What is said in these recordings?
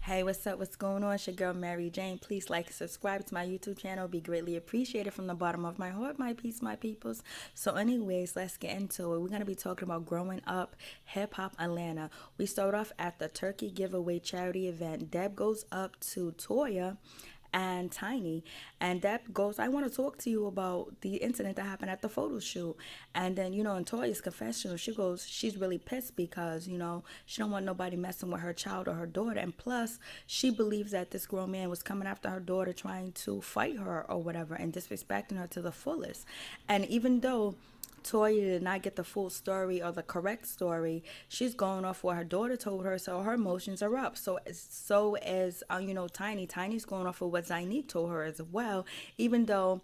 Hey, what's up? What's going on? It's your girl Mary Jane. Please like and subscribe to my YouTube channel. Be greatly appreciated from the bottom of my heart, my peace, my peoples. So, anyways, let's get into it. We're gonna be talking about growing up hip hop Atlanta. We start off at the turkey giveaway charity event. Deb goes up to Toya and Tiny. And Deb goes, I want to talk to you about the incident that happened at the photo shoot. And then, in Toya's confessional, she goes, she's really pissed because, she don't want nobody messing with her child or her daughter. And plus, she believes that this grown man was coming after her daughter trying to fight her or whatever and disrespecting her to the fullest. And even though Toya did not get the full story or the correct story, she's going off what her daughter told her, so her emotions are up. So as Tiny's going off of what Zainique told her as well, even though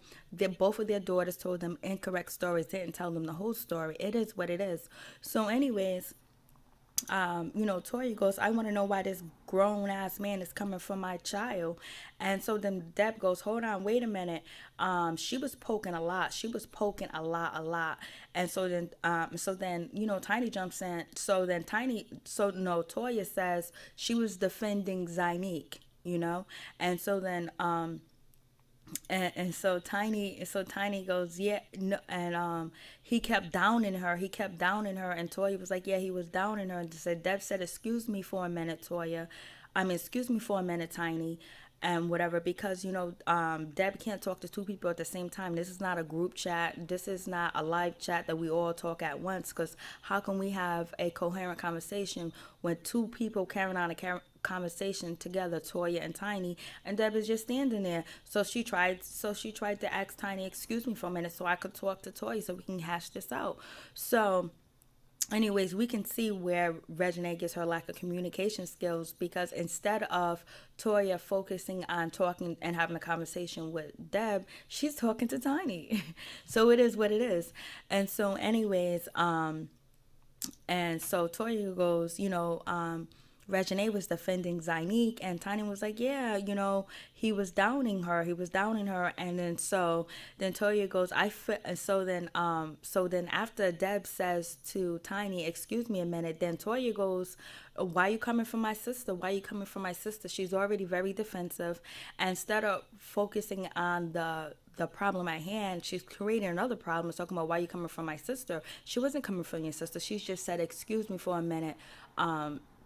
both of their daughters told them incorrect stories, didn't tell them the whole story. It is what it is. So, anyways, Tori goes, I want to know why this grown ass man is coming for my child. And so then Deb goes, hold on, wait a minute. She was poking a lot. She was poking a lot, a lot. And so then, Tiny jumps in. Toya says she was defending Zainique, and so then, and so Tiny goes, yeah, no, and he kept downing her. He kept downing her, and Toya was like, yeah, he was downing her, and said, Deb said, excuse me for a minute, Toya. I mean, excuse me for a minute, Tiny, and whatever, because Deb can't talk to two people at the same time. This is not a group chat. This is not a live chat that we all talk at once. Because how can we have a coherent conversation when two people carrying on a conversation together, Toya and Tiny, and Deb is just standing there. So she tried to ask Tiny, excuse me for a minute, so I could talk to Toya so we can hash this out. So anyways, we can see where Regina gets her lack of communication skills, because instead of Toya focusing on talking and having a conversation with Deb, she's talking to Tiny. So it is what it is. And so anyways, and so Toya goes, Regine was defending Zainique, and Tiny was like, yeah, he was downing her. He was downing her. And then Toya goes, so then after Deb says to Tiny, excuse me a minute, then Toya goes, why are you coming for my sister? Why are you coming for my sister? She's already very defensive. And instead of focusing on the problem at hand, she's creating another problem, talking about why you coming from my sister. She wasn't coming from your sister. She just said, excuse me for a minute,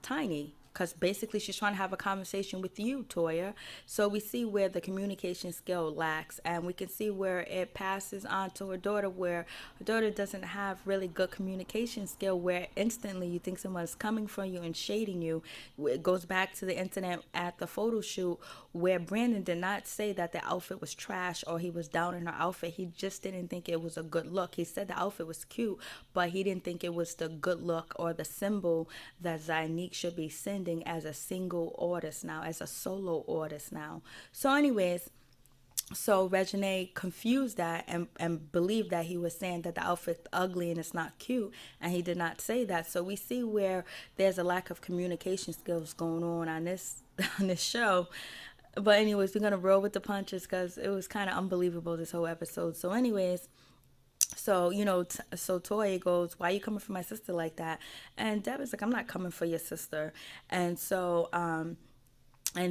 Tiny, because basically she's trying to have a conversation with you, Toya. So we see where the communication skill lacks, and we can see where it passes on to her daughter, where her daughter doesn't have really good communication skill, where instantly you think someone's coming from you and shading you. It goes back to the incident at the photo shoot where Brandon did not say that the outfit was trash or he was down in her outfit. He just didn't think it was a good look. He said the outfit was cute, but he didn't think it was the good look or the symbol that Zainique should be sending as a single artist now, as a solo artist now. So, anyways, so Regine confused that and believed that he was saying that the outfit's ugly and it's not cute, and he did not say that. So we see where there's a lack of communication skills going on this on this show. But anyways, we're gonna roll with the punches because it was kind of unbelievable, this whole episode. So anyways, so Toya goes, why are you coming for my sister like that? And Deb is like, I'm not coming for your sister. And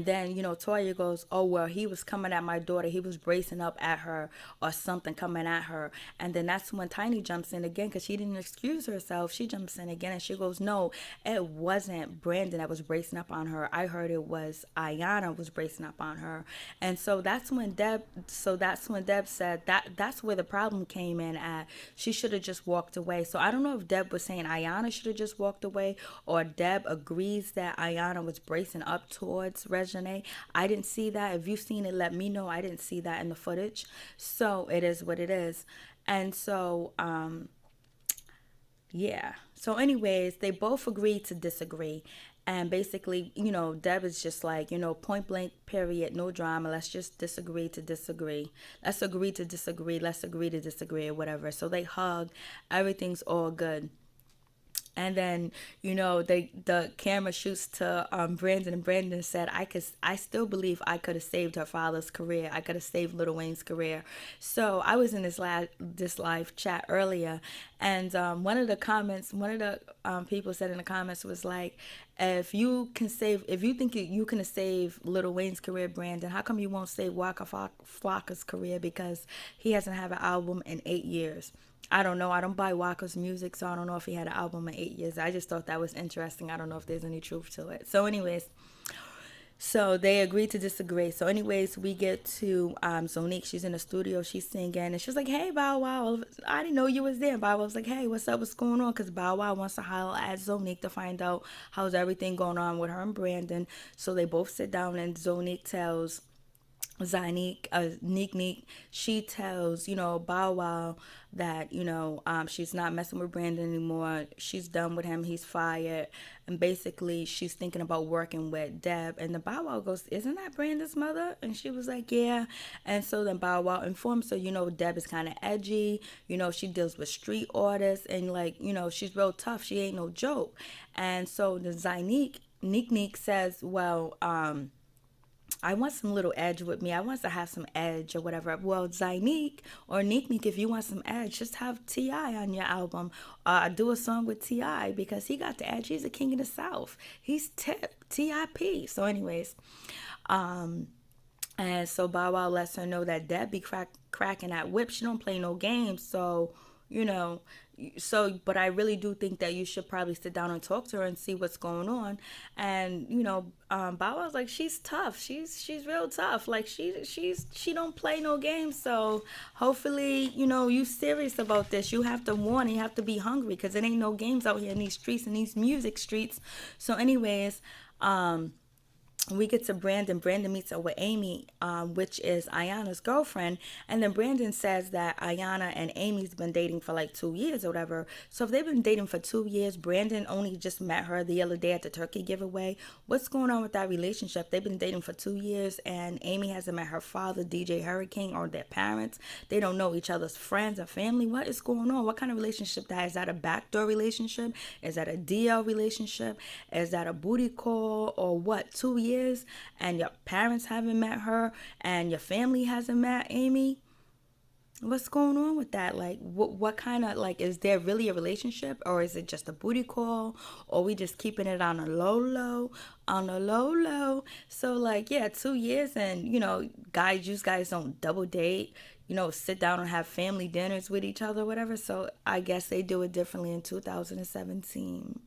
then, Toya goes, oh, well, he was coming at my daughter. He was bracing up at her or something coming at her. And then that's when Tiny jumps in again because she didn't excuse herself. She jumps in again and she goes, no, it wasn't Brandon that was bracing up on her. I heard it was Ayana was bracing up on her. And so that's when Deb said that's where the problem came in at. She should have just walked away. So I don't know if Deb was saying Ayana should have just walked away, or Deb agrees that Ayana was bracing up towards Regine. I didn't see that. If you've seen it, let me know. I didn't see that in the footage. So it is what it is. And so, yeah. So, anyways, they both agreed to disagree. And basically, Deb is just like, point blank, period, no drama. Let's just disagree to disagree. Let's agree to disagree. Let's agree to disagree, or whatever. So they hug. Everything's all good. And then, the camera shoots to Brandon, and Brandon said, I still believe I could have saved her father's career. I could have saved Lil Wayne's career. So I was in this live chat earlier, and one of the people said in the comments was like, if you think you can save Lil Wayne's career, Brandon, how come you won't save Waka Flocka's career, because he hasn't had an album in 8 years? I don't know. I don't buy Waka's music, so I don't know if he had an album in 8 years. I just thought that was interesting. I don't know if there's any truth to it. So, anyways, so they agreed to disagree. So, anyways, we get to Zonique. She's in the studio. She's singing, and she was like, "Hey, Bow Wow, I didn't know you was there." Bow Wow was like, "Hey, what's up? What's going on?" Because Bow Wow wants to holler at Zonique to find out how's everything going on with her and Brandon. So they both sit down, and Zonique tells Neek, she tells, Bow Wow that, she's not messing with Brandon anymore. She's done with him. He's fired. And basically, she's thinking about working with Deb. And the Bow Wow goes, "Isn't that Brandon's mother?" And she was like, "Yeah." And so then Bow Wow informs her, Deb is kind of edgy. She deals with street artists. And, she's real tough. She ain't no joke. And so the Neek says, "Well, I want some little edge with me. I want to have some edge or whatever." Well, Zynique or Neek, if you want some edge, just have T.I. on your album. Do a song with T.I. because he got the edge. He's a king of the South. He's T.I.P. So anyways, and so Bow Wow lets her know that Deb be cracking that whip. She don't play no games. So, but I really do think that you should probably sit down and talk to her and see what's going on. And Bow Wow's like, she's tough. She's real tough. Like she don't play no games. So hopefully, you serious about this. You have to warn. You have to be hungry, because it ain't no games out here in these streets, in these music streets. So anyways, we get to Brandon. Brandon meets up with Amy, which is Ayana's girlfriend. And then Brandon says that Ayana and Amy's been dating for like 2 years or whatever. So if they've been dating for 2 years, Brandon only just met her the other day at the turkey giveaway. What's going on with that relationship? They've been dating for 2 years, and Amy hasn't met her father, DJ Hurricane, or their parents. They don't know each other's friends or family. What is going on? What kind of relationship that is? Is that a backdoor relationship? Is that a DL relationship? Is that a booty call, or what? 2 years? And your parents haven't met her, and your family hasn't met Amy? What's going on with that? Like, what kind of, like, is there really a relationship, or is it just a booty call, or we just keeping it on a low, So, like, yeah, 2 years, and, guys, you guys don't double date, sit down and have family dinners with each other, whatever. So I guess they do it differently in 2017.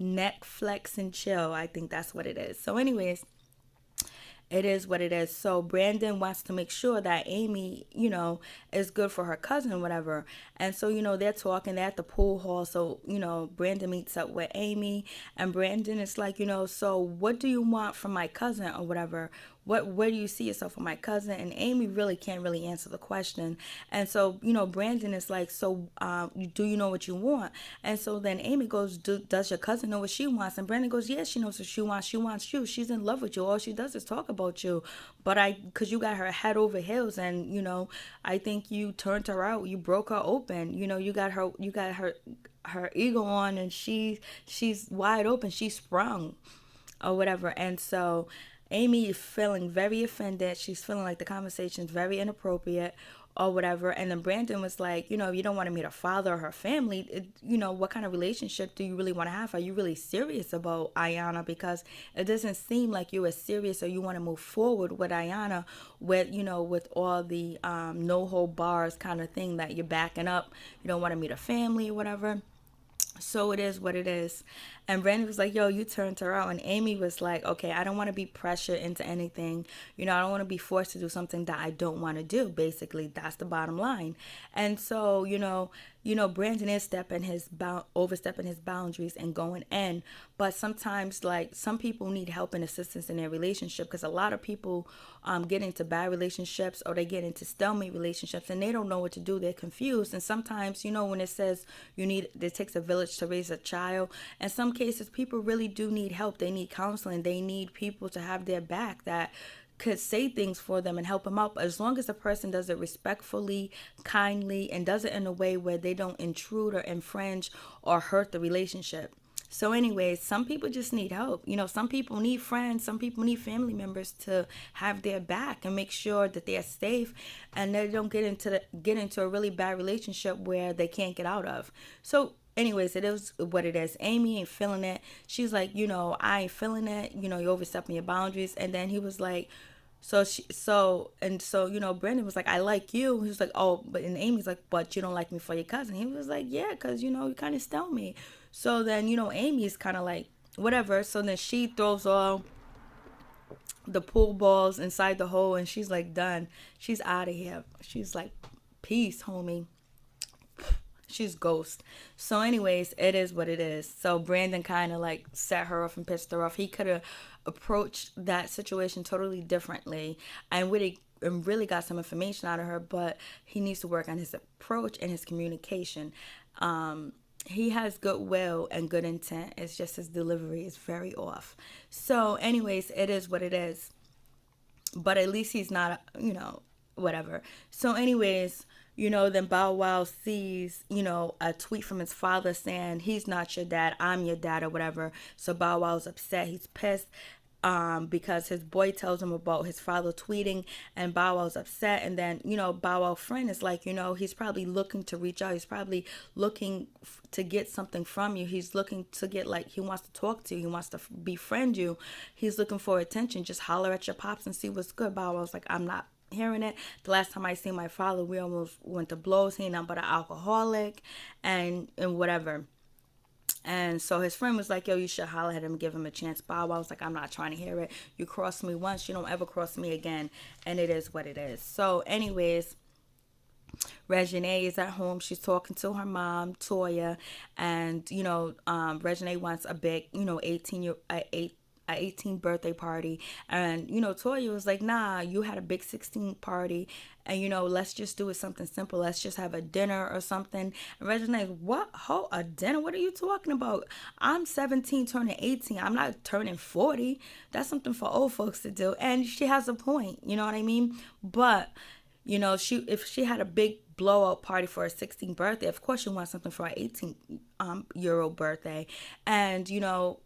Neck flex and chill. I think that's what it is. So anyways, it is what it is. So Brandon wants to make sure that Amy, is good for her cousin, whatever. And so, they're talking, they're at the pool hall. So, Brandon meets up with Amy, and Brandon is like, "So what do you want from my cousin," or whatever. Where do you see yourself with my cousin? And Amy really can't really answer the question. And so, Brandon is like, "So, do you know what you want?" And so then Amy goes, "Does your cousin know what she wants?" And Brandon goes, "Yeah, she knows what she wants. She wants you. She's in love with you. All she does is talk about you. But because you got her head over heels, and, I think you turned her out. You broke her open. You got her ego on, and she's wide open. She's sprung or whatever." And so Amy is feeling very offended. She's feeling like the conversation's very inappropriate or whatever. And then Brandon was like, "You don't want to meet her father or her family. What kind of relationship do you really want to have? Are you really serious about Ayana? Because it doesn't seem like you are serious, or you want to move forward with Ayana with all the no hold bars kind of thing that you're backing up. You don't want to meet her family or whatever." So it is what it is. And Brandon was like, "Yo, you turned her out." And Amy was like, "Okay, I don't want to be pressured into anything. I don't want to be forced to do something that I don't want to do." Basically, that's the bottom line. And so, Brandon is overstepping his boundaries and going in. But sometimes, like, some people need help and assistance in their relationship, because a lot of people get into bad relationships, or they get into stalemate relationships, and they don't know what to do. They're confused. And sometimes, when it says it takes a village to raise a child, in some cases, people really do need help. They need counseling. They need people to have their back, that could say things for them and help them out, as long as the person does it respectfully, kindly, and does it in a way where they don't intrude or infringe or hurt the relationship. So anyways, some people just need help. Some people need friends, some people need family members to have their back and make sure that they're safe and they don't get into a really bad relationship where they can't get out of. So anyways, it is what it is. Amy ain't feeling it. She's like, I ain't feeling it. You're overstepping your boundaries. And then he was like, Brandon was like, I like you. He was like, oh, and Amy's like, but you don't like me for your cousin. He was like, yeah, because, you kind of stoned me. So then, Amy's kind of like, whatever. So then she throws all the pool balls inside the hole and she's like, done. She's out of here. She's like, peace, homie. She's ghost. So anyways, it is what it is. So Brandon kind of like set her off and pissed her off. He could have approached that situation totally differently and really got some information out of her, but he needs to work on his approach and his communication. He has goodwill and good intent. It's just his delivery is very off. So anyways, it is what it is. But at least he's not, whatever. So anyways, then Bow Wow sees, a tweet from his father saying, he's not your dad, I'm your dad, or whatever. So Bow Wow's upset. He's pissed because his boy tells him about his father tweeting, and Bow Wow's upset. And then, Bow Wow's friend is like, he's probably looking to reach out. He's probably looking to get something from you. He's looking to get, he wants to talk to you. He wants to befriend you. He's looking for attention. Just holler at your pops and see what's good. Bow Wow's like, I'm not hearing it. The last time I seen my father, we almost went to blows. He ain't nothing but an alcoholic and whatever. And so his friend was like, yo, you should holler at him, give him a chance. Bow Wow was like, I'm not trying to hear it. You cross me once, you don't ever cross me again. And it is what it is. So anyways, Reginae is at home. She's talking to her mom, Toya. And, Reginae wants a big, 18 birthday party. And Toya was like, nah, you had a big 16 party, and let's just do it something simple. Let's just have a dinner or something. And Reginae's, what? A dinner? What are you talking about? I'm 17 turning 18. I'm not turning 40. That's something for old folks to do. And she has a point, you know what I mean? But if she had a big blowout party for her 16th birthday, of course she wants something for her 18-year-old birthday. And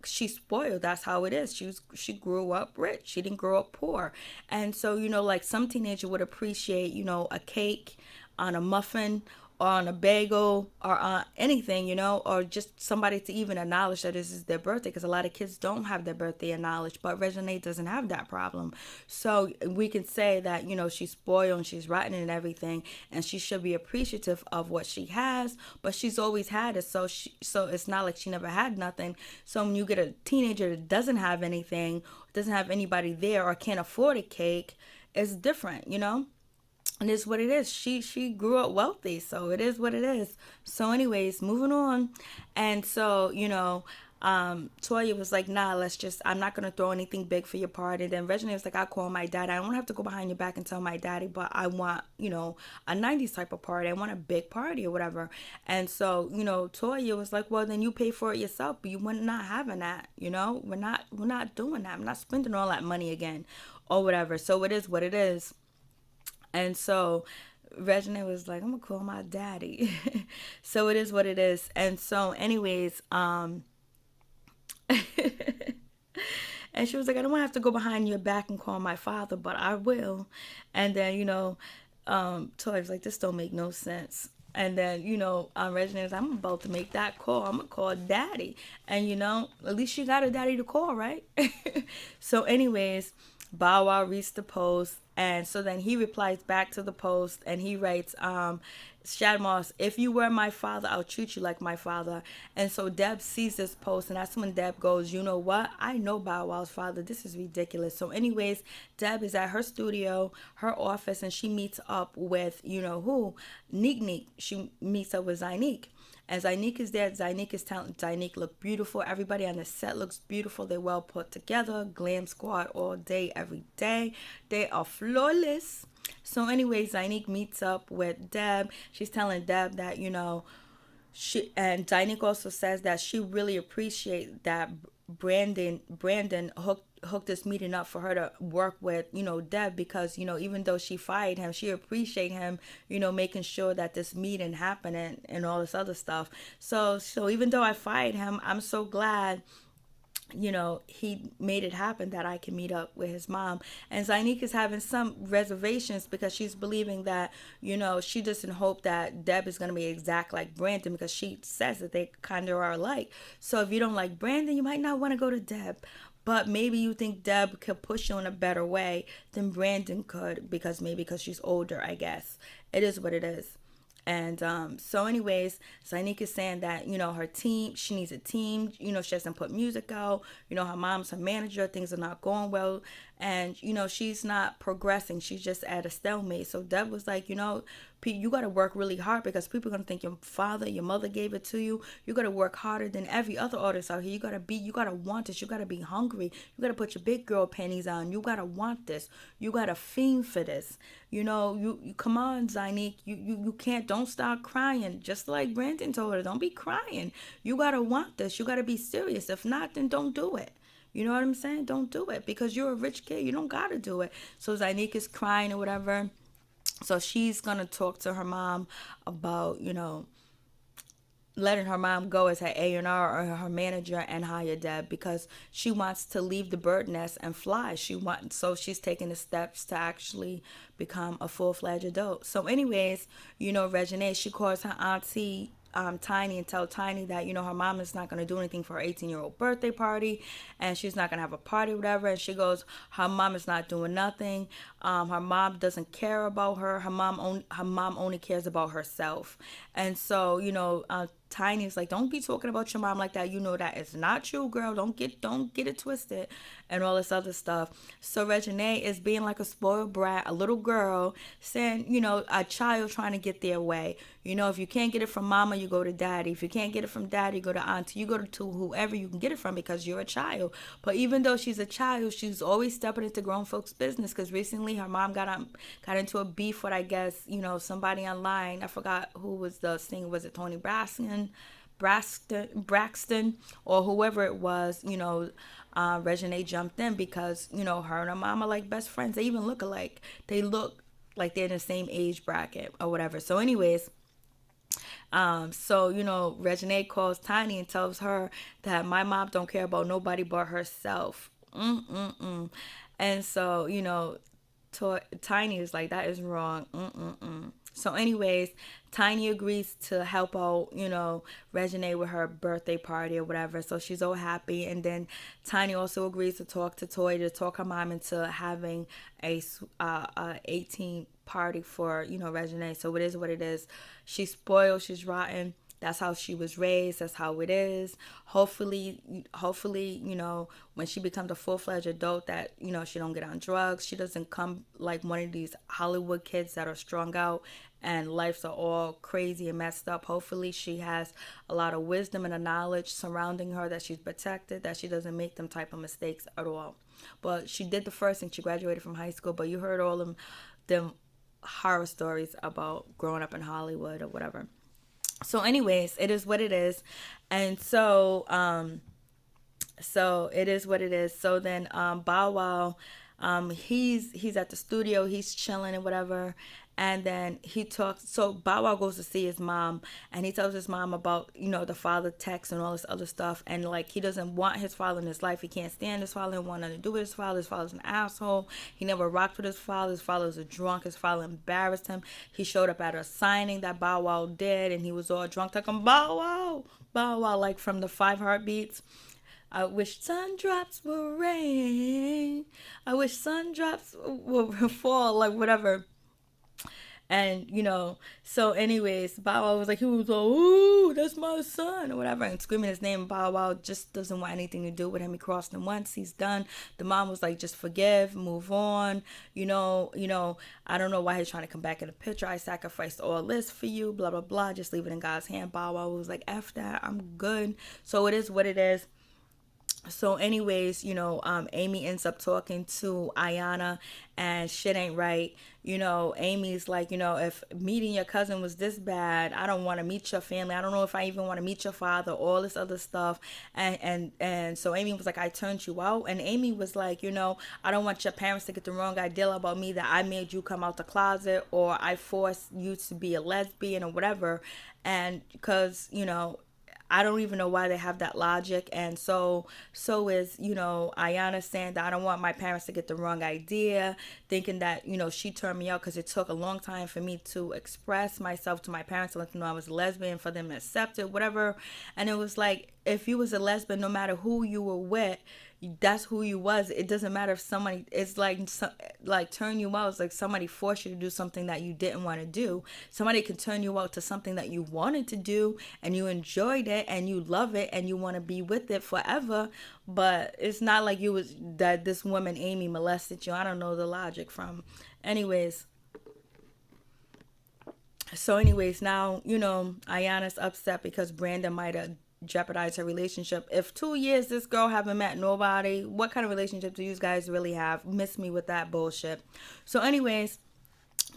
she's spoiled. That's how it is. She grew up rich. She didn't grow up poor. And so some teenager would appreciate a cake on a muffin or on a bagel or on anything, or just somebody to even acknowledge that this is their birthday, because a lot of kids don't have their birthday acknowledged, but Reginae doesn't have that problem. So we can say that, she's spoiled and she's rotten and everything, and she should be appreciative of what she has, but she's always had it, so it's not like she never had nothing. So when you get a teenager that doesn't have anything, doesn't have anybody there, or can't afford a cake, it's different, And it's what it is. She grew up wealthy, so it is what it is. So anyways, moving on. And so, Toya was like, nah, I'm not going to throw anything big for your party. Then Reginae was like, I'll call my daddy. I don't have to go behind your back and tell my daddy, but I want, a 90s type of party. I want a big party or whatever. And so, Toya was like, well, then you pay for it yourself, but we're not having that, we're not doing that. I'm not spending all that money again or whatever. So it is what it is. And so Reginae was like, I'm going to call my daddy. So it is what it is. And so anyways, and she was like, I don't want to have to go behind your back and call my father, but I will. And then, Toy was like, this don't make no sense. And then, Reginae was like, I'm about to make that call. I'm going to call daddy. And, at least you got a daddy to call, right? So anyways, Bow Wow reads the post, and so then he replies back to the post, and he writes, Shad Moss, if you were my father, I'll treat you like my father. And so Deb sees this post, and that's when Deb goes, you know what? I know Bow Wow's father. This is ridiculous. So anyways, Deb is at her studio, her office, and she meets up with, who? Neek. She meets up with Zynique. And Zynique is there. Zynique is talented. Zynique look beautiful. Everybody on the set looks beautiful. They're well put together. Glam squad all day, every day. They are flawless. So anyway, Zynique meets up with Deb. She's telling Deb that, Zynique also says that she really appreciates that Brandon hooked this meeting up for her to work with, Deb, because, even though she fired him, she appreciate him, making sure that this meeting happened, and all this other stuff. So even though I fired him, I'm so glad, he made it happen that I can meet up with his mom. And Zanique is having some reservations because she's believing that, she doesn't hope that Deb is going to be exact like Brandon, because she says that they kind of are alike. So if you don't like Brandon, you might not want to go to Deb. But maybe you think Deb could push you in a better way than Brandon could, because she's older, I guess. It is what it is. And so anyways, Sanique is saying that, her team, she needs a team, she hasn't put music out, her mom's her manager, things are not going well, and, she's not progressing, she's just at a stalemate. So Deb was like, Pete, you got to work really hard, because people are going to think your father, your mother gave it to you. You got to work harder than every other artist out here. You got to want this. You got to be hungry. You got to put your big girl panties on. You got to want this. You got to fiend for this. You come on, Zanique. You can't, don't start crying. Just like Brandon told her, don't be crying. You got to want this. You got to be serious. If not, then don't do it. You know what I'm saying? Don't do it, because you're a rich kid. You don't got to do it. So Zanique is crying or whatever. So she's going to talk to her mom about, letting her mom go as her A&R or her manager and hire Deb, because she wants to leave the bird nest and fly. So she's taking the steps to actually become a full-fledged adult. So anyways, Reginae, she calls her auntie Tiny and tell Tiny that, her mom is not going to do anything for her 18-year-old birthday party, and she's not going to have a party or whatever. And she goes, her mom is not doing nothing. Her mom doesn't care about her. Her mom only cares about herself. And so, Tiny's like, don't be talking about your mom like that. You know that it's not you, girl. Don't get it twisted, and all this other stuff. So Reginae is being like a spoiled brat, a little girl, saying, a child trying to get their way. If you can't get it from mama, you go to daddy. If you can't get it from daddy, you go to auntie. You go to whoever you can get it from, because you're a child. But even though she's a child, she's always stepping into grown folks' business, because recently her mom got into a beef with, I guess, somebody online. I forgot who was the singer. Was it Tony Braxton, or whoever it was? Reginae jumped in because, her and her mom are like best friends. They even look alike. They look like they're in the same age bracket or whatever. So anyways, Reginae calls Tiny and tells her that my mom don't care about nobody but herself. And so, Tiny is like, that is wrong. So anyways, Tiny agrees to help out, Reginae with her birthday party or whatever. So she's all happy. And then Tiny also agrees to talk to Toy, to talk her mom into having a 18 party for, Reginae. So it is what it is. She's spoiled. She's rotten. That's how she was raised. That's how it is. Hopefully, when she becomes a full-fledged adult, that, she don't get on drugs. She doesn't come like one of these Hollywood kids that are strung out and lives are all crazy and messed up. Hopefully, she has a lot of wisdom and a knowledge surrounding her, that she's protected, that she doesn't make them type of mistakes at all. But she did the first thing. She graduated from high school. But you heard all them horror stories about growing up in Hollywood or whatever. So anyways, it is what it is. And so it is what it is. So then Bow Wow, he's at the studio, he's chilling and whatever. And then he talks, so Bow Wow goes to see his mom, and he tells his mom about, the father text and all this other stuff. And like, he doesn't want his father in his life. He can't stand his father, he want nothing to do with his father. His father's an asshole. He never rocked with his father. His father's a drunk. His father embarrassed him. He showed up at a signing that Bow Wow did, and he was all drunk, talking Bow Wow, like from the 5 Heartbeats. I wish sun drops will rain. I wish sun drops will fall, like whatever. And, so anyways, Bow Wow was like, he was like, ooh, that's my son, or whatever, and screaming his name. Bow Wow just doesn't want anything to do with him. He crossed him once, he's done. The mom was like, just forgive, move on. I don't know why he's trying to come back in the picture. I sacrificed all this for you, blah, blah, blah. Just leave it in God's hand. Bow Wow was like, F that, I'm good. So it is what it is. So anyways, Amy ends up talking to Ayana, and shit ain't right. Amy's like, if meeting your cousin was this bad, I don't want to meet your family. I don't know if I even want to meet your father, all this other stuff. And so Amy was like, I turned you out. And Amy was like, I don't want your parents to get the wrong idea about me, that I made you come out the closet, or I forced you to be a lesbian or whatever. And because, I don't even know why they have that logic. And so is, Ayana saying that I don't want my parents to get the wrong idea, thinking that, she turned me out because it took a long time for me to express myself to my parents, to let them know I was a lesbian, for them to accept it, whatever. And it was like, if you was a lesbian, no matter who you were with, that's who you was. It doesn't matter if somebody, it's like turn you out. It's like somebody forced you to do something that you didn't want to do. Somebody can turn you out to something that you wanted to do, and you enjoyed it, and you love it, and you want to be with it forever. But it's not like you was that this woman Amy molested you. I don't know the logic from. Anyways, now, Ayana's upset because Brandon might have jeopardized her relationship. If 2 years this girl haven't met nobody, what kind of relationship do you guys really have? Miss me with that bullshit. So anyways,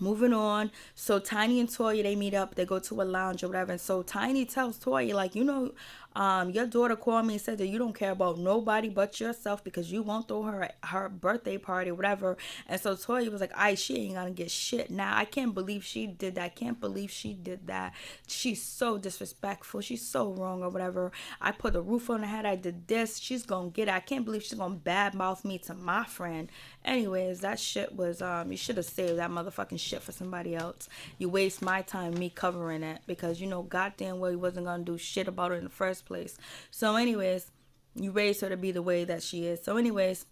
moving on. So Tiny and Toya, they meet up. They go to a lounge or whatever. And so Tiny tells Toya, like, your daughter called me and said that you don't care about nobody but yourself because you won't throw her birthday party or whatever. And so Toya was like, she ain't gonna get shit now. I can't believe she did that. I can't believe she did that. She's so disrespectful. She's so wrong or whatever. I put a roof on her head. I did this. She's gonna get it. I can't believe she's gonna badmouth me to my friend. Anyways, that shit was, you should have saved that motherfucking shit for somebody else. You waste my time me covering it because goddamn well he wasn't gonna do shit about it in the first place. So anyways, you raised her to be the way that she is. So anyways,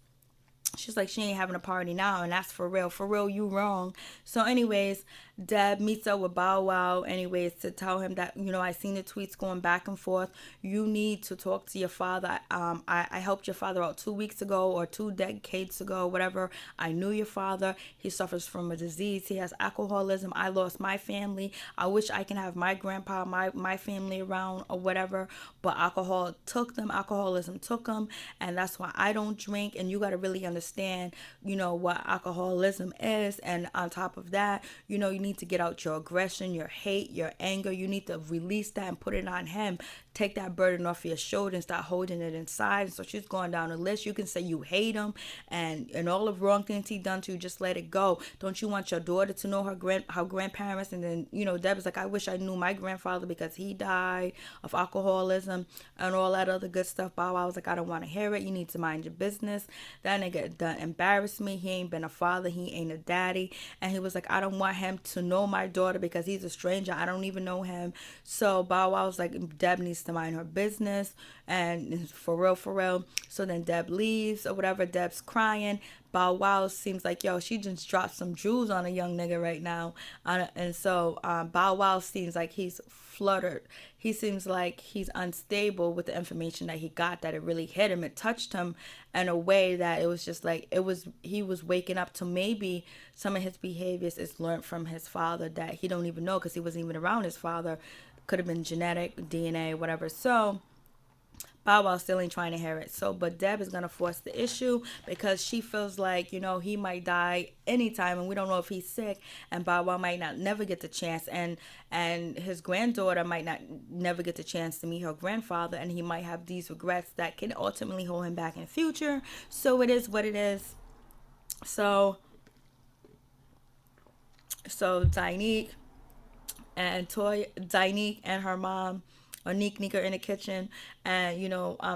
she's like, she ain't having a party now, and that's for real. For real, you wrong. So anyways, Deb meets up with Bow Wow anyways to tell him that, I seen the tweets going back and forth. You need to talk to your father. I helped your father out 2 weeks ago or 2 decades ago, whatever. I knew your father. He suffers from a disease. He has alcoholism. I lost my family. I wish I can have my grandpa, my family around or whatever, but alcoholism took them, and that's why I don't drink. And you got to really understand, what alcoholism is. And on top of that, you need to get out your aggression, your hate, your anger. You need to release that and put it on him. Take that burden off your shoulder and start holding it inside. And so she's going down the list. You can say you hate him and all the wrong things he done to you. Just let it go. Don't you want your daughter to know her grandparents? And then, Deb is like, I wish I knew my grandfather because he died of alcoholism and all that other good stuff. Bow Wow was like, I don't want to hear it. You need to mind your business. That nigga done embarrassed me. He ain't been a father. He ain't a daddy. And he was like, I don't want him to know my daughter because he's a stranger. I don't even know him. So Bow Wow was like, Deb needs to mind her business, and for real. So then Deb leaves or whatever. Deb's crying. Bow Wow seems like, she just dropped some jewels on a young nigga right now. And so Bow Wow seems like he's fluttered. He seems like he's unstable with the information that he got, that it really hit him. It touched him in a way that it was just like, he was waking up to maybe some of his behaviors is learned from his father that he don't even know because he wasn't even around his father. Could have been genetic, DNA, whatever. So Bow Wow still ain't trying to hear it. So, but Deb is gonna force the issue because she feels like, he might die anytime, and we don't know if he's sick, and Bow Wow might not never get the chance, and his granddaughter might not never get the chance to meet her grandfather, and he might have these regrets that can ultimately hold him back in the future. So it is what it is. So Dinique Dinique and her mom or Neek are in the kitchen, and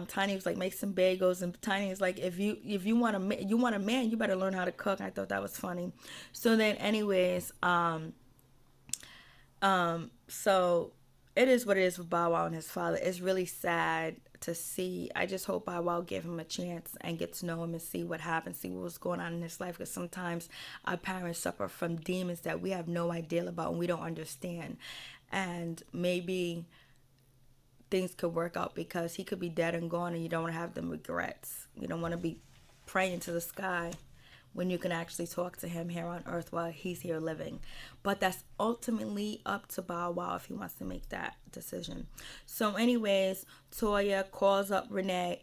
Tiny was like, make some bagels, and Tiny is like, if you want a man, you better learn how to cook. I thought that was funny. So then, anyways, so it is what it is with Bow Wow and his father. It's really sad to see. I just hope Bow Wow give him a chance and get to know him and see what happens, see what was going on in his life. Because sometimes our parents suffer from demons that we have no idea about and we don't understand. And maybe things could work out because he could be dead and gone, and you don't want to have them regrets. You don't want to be praying to the sky when you can actually talk to him here on earth while he's here living. But that's ultimately up to Bow Wow if he wants to make that decision. So anyways, Toya calls up Renee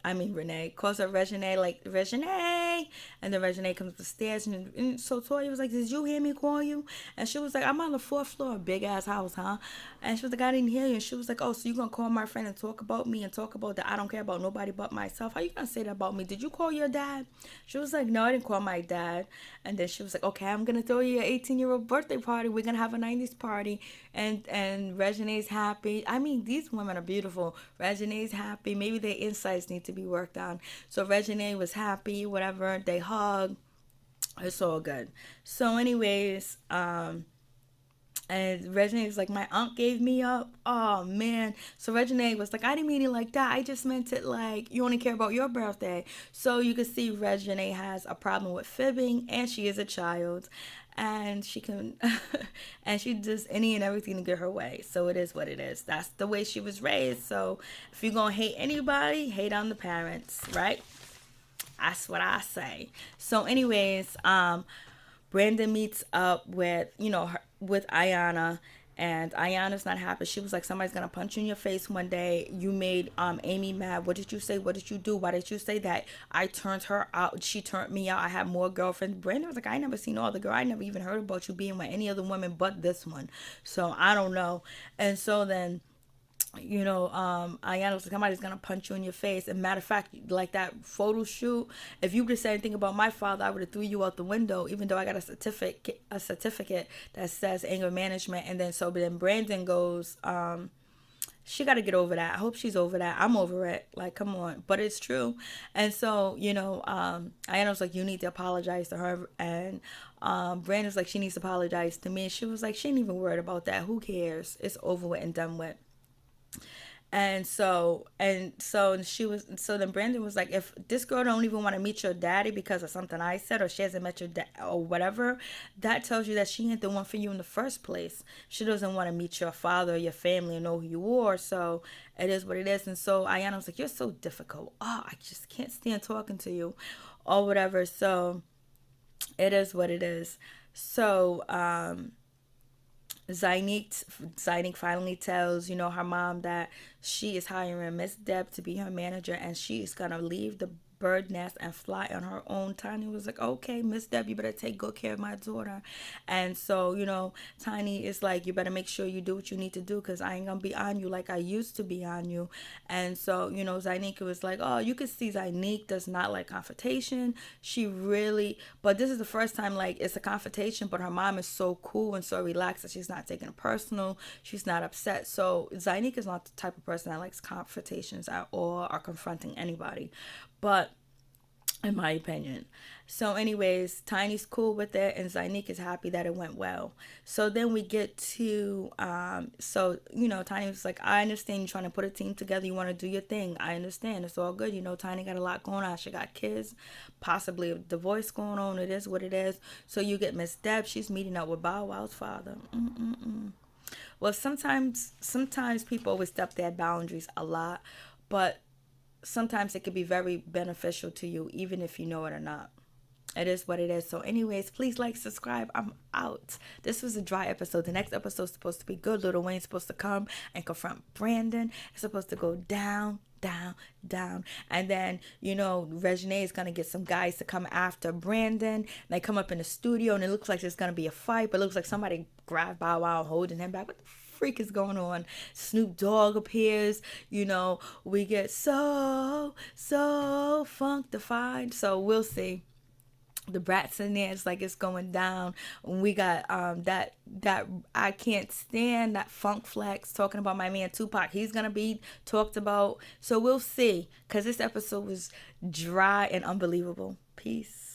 calls up Regine, like, Regine, and then Regine comes up the stairs, and so Toya was like, did you hear me call you? And she was like, I'm on the fourth floor, big ass house, huh? And she was like, I didn't hear you. And she was like, oh, so you gonna call my friend and talk about me and talk about that I don't care about nobody but myself? How you gonna say that about me? Did you call your dad? She was like, no, I didn't call my dad. And then she was like, okay, I'm gonna throw you an 18-year-old birthday party. We're gonna have a 90s party, and Regine's happy. I mean, these women are beautiful. Regine's happy. Maybe their insights need to be worked on. So Regine was happy, whatever. They hug. It's all good. So anyways, and Regine was like, my aunt gave me up. Oh, man. So Regine was like, I didn't mean it like that. I just meant it like you only care about your birthday. So you can see Regine has a problem with fibbing, and she is a child. And she can, and she does any and everything to get her way. So it is what it is. That's the way she was raised. So if you're going to hate anybody, hate on the parents, right? That's what I say. So anyways, Brandon meets up with, with Ayanna, and Ayanna's not happy. She was like, somebody's gonna punch you in your face one day. You made Amy mad. What did you say? What did you do? Why did you say that? I turned her out. She turned me out. I had more girlfriends. Brandon was like, I never seen all the girl. I never even heard about you being with any other woman but this one. So I don't know. And so then, Ayanna was like, somebody's gonna punch you in your face. And matter of fact, like that photo shoot, if you would have said anything about my father, I would have threw you out the window, even though I got a certificate that says anger management. And then then Brandon goes, she got to get over that. I hope she's over that. I'm over it. Like, come on. But it's true. And so, Ayanna was like, you need to apologize to her. And Brandon was like, she needs to apologize to me. And she was like, she ain't even worried about that. Who cares? It's over with and done with. And so then Brandon was like, if this girl don't even want to meet your daddy because of something I said, or she hasn't met your dad or whatever, that tells you that she ain't the one for you in the first place. She doesn't want to meet your father or your family and know who you are. So it is what it is. And so Ayanna was like, you're so difficult. Oh, I just can't stand talking to you or whatever. So it is what it is. So, Zaynique finally tells, her mom that she is hiring Miss Deb to be her manager, and she's going to leave the bird nest and fly on her own. Tiny was like, okay, Miss Deb, you better take good care of my daughter. And so, Tiny is like, you better make sure you do what you need to do, because I ain't gonna be on you like I used to be on you. And so, Zaynique was like, oh, you can see Zaynique does not like confrontation. But this is the first time, like, it's a confrontation, but her mom is so cool and so relaxed that she's not taking it personal. She's not upset. So Zaynique is not the type of person that likes confrontations at all or confronting anybody. But in my opinion. So anyways, Tiny's cool with it, and Zaynique is happy that it went well. So then we get to, Tiny was like, I understand you're trying to put a team together. You want to do your thing. I understand. It's all good. Tiny got a lot going on. She got kids, possibly a divorce going on. It is what it is. So you get Miss Deb. She's meeting up with Bow Wow's father. Well, sometimes people overstep their boundaries a lot, but sometimes it could be very beneficial to you, even if you know it or not. It is what it is. So anyways, please like, subscribe. I'm out. This was a dry episode. The next episode is supposed to be good. Lil Wayne's supposed to come and confront Brandon. It's supposed to go down. And then, Regine is going to get some guys to come after Brandon. They come up in the studio, and it looks like there's going to be a fight, but it looks like somebody grabbed Bow Wow holding him back. What the freak is going on? Snoop Dogg appears. We get so funkified. So we'll see. The Bratz in there, it's like it's going down. We got that I can't stand that Funk Flex talking about my man Tupac. He's gonna be talked about. So we'll see, because this episode was dry and unbelievable. Peace.